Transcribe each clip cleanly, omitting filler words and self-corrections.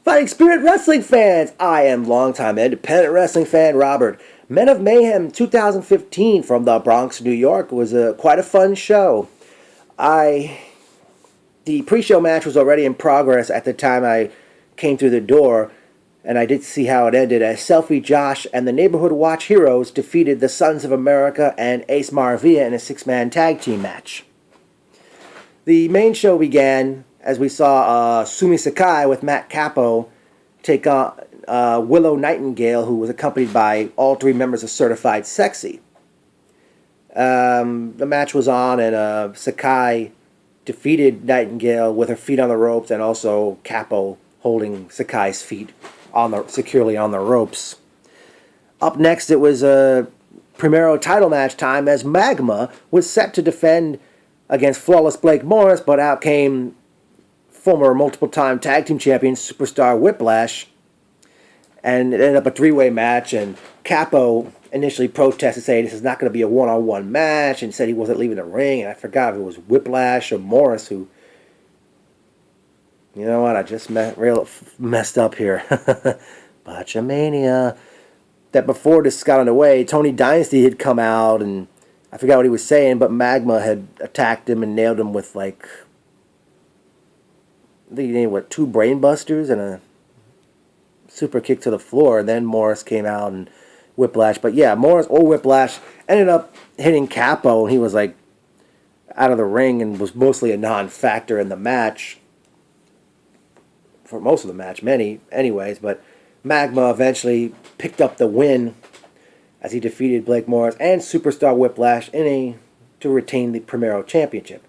Fighting Spirit Wrestling fans, I am longtime independent wrestling fan Robert. Men of Mayhem 2015 from the Bronx, New York was quite a fun show. The pre-show match was already in progress at the time I came through the door, and I did see how it ended as Selfie Josh and the Neighborhood Watch Heroes defeated the Sons of America and Ace Maravilla in a six-man tag team match. The main show began as we saw Sumi Sakai with Matt Capo take on Willow Nightingale, who was accompanied by all three members of Certified Sexy. The match was on, and Sakai defeated Nightingale with her feet on the ropes, and also Capo holding Sakai's feet securely on the ropes. Up next, it was a Primero title match time as Magma was set to defend against Flawless Blake Morris, but out came former multiple-time tag team champion Superstar Whiplash, and it ended up a three-way match, and Capo initially protested, saying this is not going to be a one-on-one match, and said he wasn't leaving the ring, and I forgot if it was Whiplash or Morris who... You know what, I just messed up here. Botchamania. That before this got underway, Tony Dynasty had come out, and I forgot what he was saying, but Magma had attacked him and nailed him with, like, I think he named, two brain busters and a super kick to the floor, and then Morris came out and Whiplash. But yeah, Morris or Whiplash ended up hitting Capo, and he was, like, out of the ring and was mostly a non-factor in the match. For most of the match, anyways, but Magma eventually picked up the win as he defeated Blake Morris and Superstar Whiplash to retain the Primero Championship.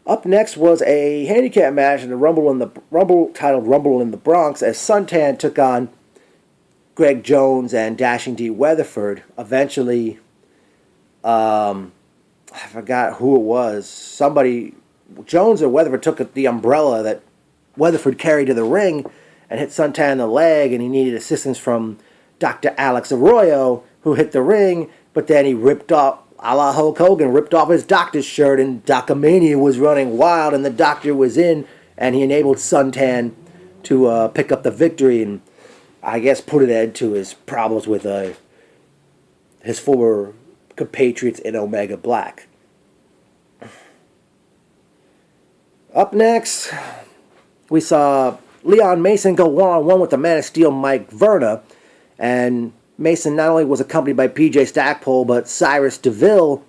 Up next was a handicap match in the Rumble titled Rumble in the Bronx as Suntan took on Greg Jones and Dashing D. Weatherford. Eventually, I forgot who it was. Somebody, Jones or Weatherford, took the umbrella that Weatherford carried to the ring and hit Suntan in the leg, and he needed assistance from Dr. Alex Arroyo, who hit the ring, but then he ripped off, a la Hulk Hogan, ripped off his doctor's shirt, and Docomania was running wild, and the doctor was in, and he enabled Suntan to pick up the victory, and I guess put an end to his problems with his former compatriots in Omega Black. Up next, we saw Leon Mason go one-on-one with the Man of Steel, Mike Verna, and Mason not only was accompanied by PJ Stackpole, but Cyrus DeVille,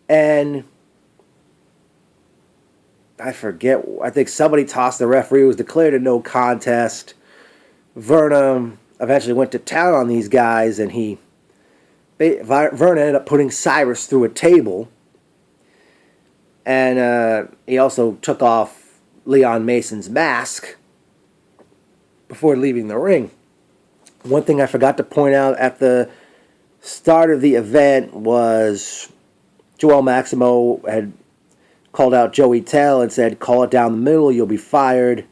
and I think somebody tossed the referee. It was declared a no contest. Verna eventually went to town on these guys, and Verna ended up putting Cyrus through a table, and he also took off Leon Mason's mask before leaving the ring. One thing I forgot to point out at the start of the event was Joel Maximo had called out Joey Tell and said, call it down the middle, you'll be fired.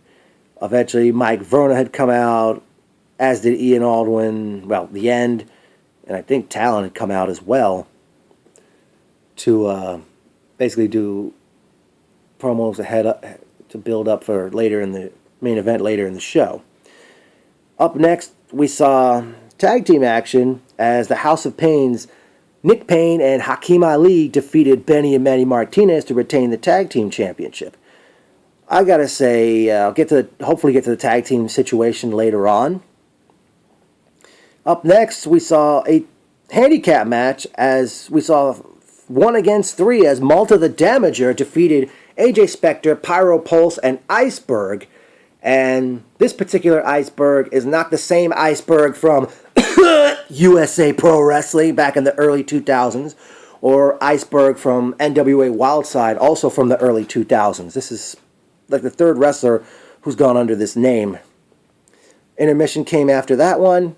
Eventually, Mike Verna had come out, as did Ian Aldwin, The End, and I think Talon had come out as well to basically do promos to build up for later in the main event later in the show. Up next, we saw tag team action as the House of Pain's Nick Payne and Hakeem Ali defeated Benny and Manny Martinez to retain the tag team championship. I gotta say, I'll hopefully get to the tag team situation later on. Up next, we saw a handicap match as we saw 1 against 3 as Malta the Damager defeated AJ Spectre, Pyro Pulse, and Iceberg. And this particular Iceberg is not the same Iceberg from USA Pro Wrestling back in the early 2000s, or Iceberg from NWA Wildside, also from the early 2000s. This is like the third wrestler who's gone under this name. Intermission came after that one.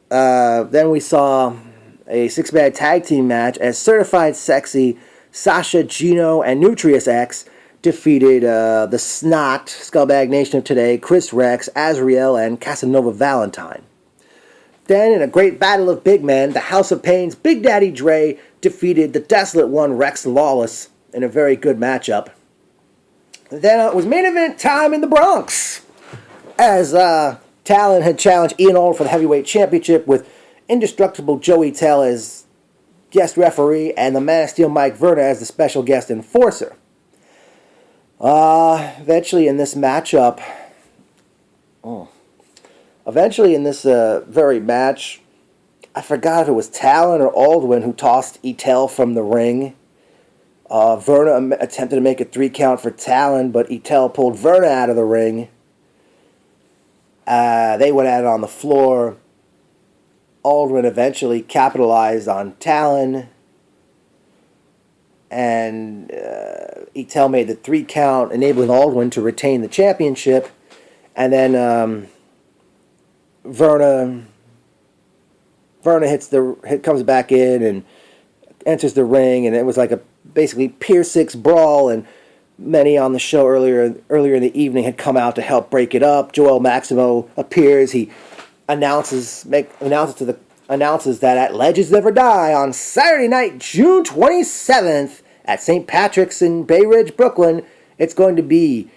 Then we saw a 6-man tag team match as Certified Sexy, Sasha, Gino, and Nutrius X defeated the Snot, Scumbag Nation of Today, Chris Rex, Azriel, and Casanova Valentine. Then, in a great battle of big men, the House of Pain's Big Daddy Dre defeated the Desolate One, Rex Lawless, in a very good matchup. Then it was main event time in the Bronx. as Talon had challenged Ian Aldwin for the heavyweight championship with indestructible Joey Tell as guest referee and the Man of Steel Mike Verna as the special guest enforcer. Eventually in this matchup, very match, I forgot if it was Talon or Aldwin who tossed Etel from the ring. Verna attempted to make a 3 count for Talon, but Etel pulled Verna out of the ring. They went at it on the floor. Aldwin eventually capitalized on Talon, and Etel made the 3 count, enabling Aldwin to retain the championship. And then Verna comes back in and enters the ring, and it was like a basically Pier 6 brawl, and many on the show earlier in the evening had come out to help break it up. Joel Maximo appears. He announces that at Legends Never Die on Saturday night, June 27th at St. Patrick's in Bay Ridge, Brooklyn, it's going to be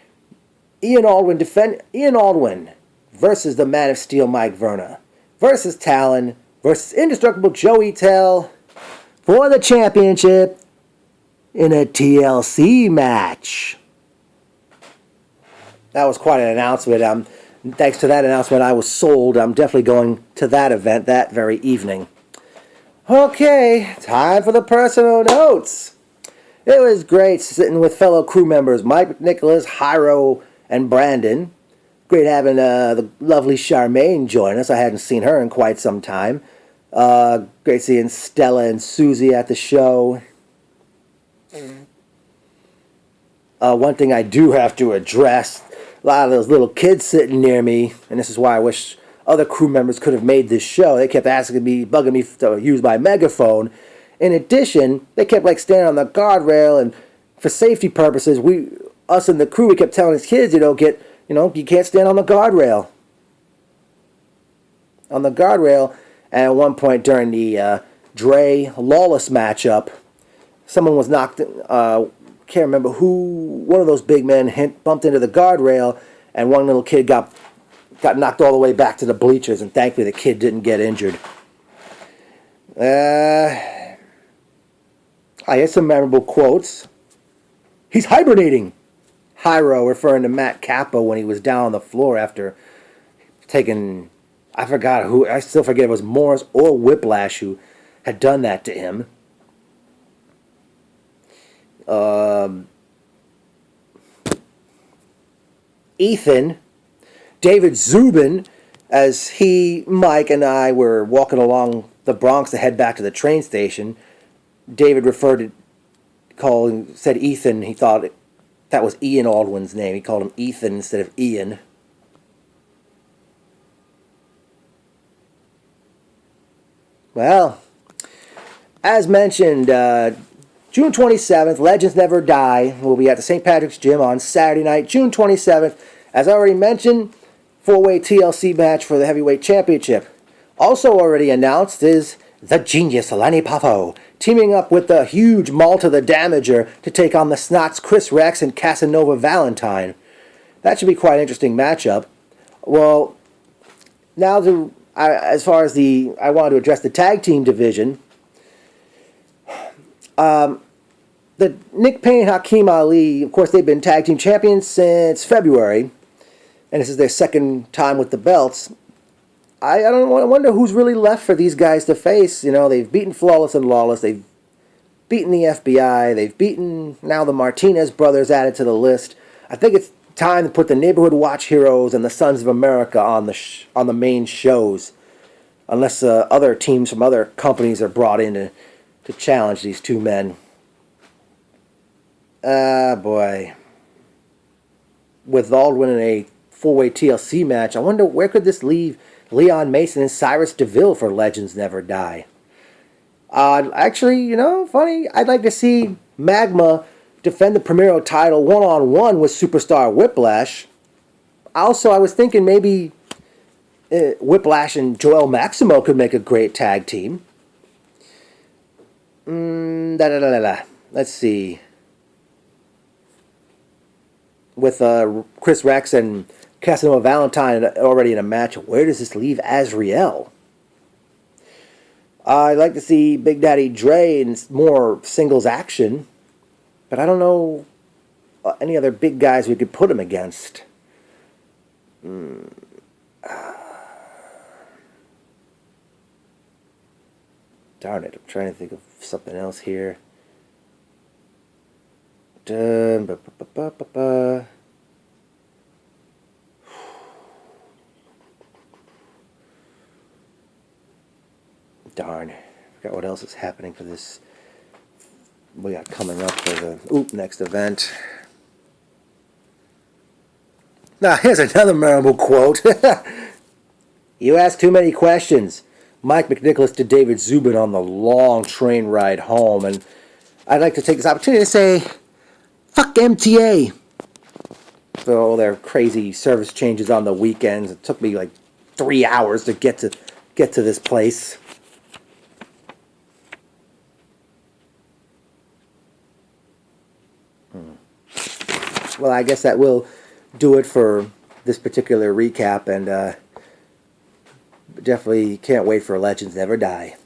Ian Aldwin versus the Man of Steel Mike Verna versus Talon versus indestructible Joey Tell for the championship in a TLC match. That was quite an announcement. Thanks to that announcement, I was sold. I'm definitely going to that event that very evening. Okay, time for the personal notes. It was great sitting with fellow crew members Mike McNicholas, Hyro, and Brandon. Great having the lovely Charmaine join us. I hadn't seen her in quite some time. Great seeing Stella and Susie at the show. One thing I do have to address, a lot of those little kids sitting near me, and this is why I wish other crew members could have made this show. They kept bugging me to use my megaphone. In addition, they kept standing on the guardrail, and for safety purposes, us and the crew, we kept telling these kids, you can't stand on the guardrail. And at one point during the Dre Lawless matchup, someone was knocked. Can't remember who. One of those big men bumped into the guardrail, and one little kid got knocked all the way back to the bleachers. And thankfully, the kid didn't get injured. I had some memorable quotes. He's hibernating. Hyro referring to Matt Capo when he was down on the floor after taking. I forgot who. I still forget if it was Morris or Whiplash who had done that to him. Ethan, David Zubin, as Mike, and I were walking along the Bronx to head back to the train station, David said Ethan. He thought that was Ian Aldwin's name. He called him Ethan instead of Ian. Well, as mentioned, June 27th, Legends Never Die. We'll be at the St. Patrick's Gym on Saturday night, June 27th. As I already mentioned, 4-way TLC match for the Heavyweight Championship. Also already announced is the Genius Lenny Poffo, teaming up with the huge Malta the Damager to take on the Snots Chris Rex and Casanova Valentine. That should be quite an interesting matchup. Well, now I wanted to address the tag team division. The Nick Payne and Hakeem Ali, of course, they've been tag team champions since February, and this is their second time with the belts. I wonder who's really left for these guys to face. They've beaten Flawless and Lawless, they've beaten the FBI, they've beaten now the Martinez brothers added to the list. I think it's time to put the Neighborhood Watch Heroes and the Sons of America on the main shows, unless other teams from other companies are brought in to challenge these two men. Boy. With Aldwin in a 4-way TLC match, I wonder where could this leave Leon Mason and Cyrus DeVille for Legends Never Die. Actually, funny, I'd like to see Magma defend the Primero title one-on-one with Superstar Whiplash. Also, I was thinking maybe Whiplash and Joel Maximo could make a great tag team. Let's see. With Chris Rex and Casanova Valentine already in a match. Where does this leave Azriel? I'd like to see Big Daddy Dre in more singles action, but I don't know any other big guys we could put him against. Darn it, I'm trying to think of something else here. Darn, I forgot what else is happening for this. We got coming up for the next event. Now, here's another memorable quote. You ask too many questions. Mike McNicholas to David Zubin on the long train ride home. And I'd like to take this opportunity to say, fuck MTA. For all their crazy service changes on the weekends. It took me like 3 hours to get to this place. Well, I guess that will do it for this particular recap, and definitely can't wait for Legends Never Die.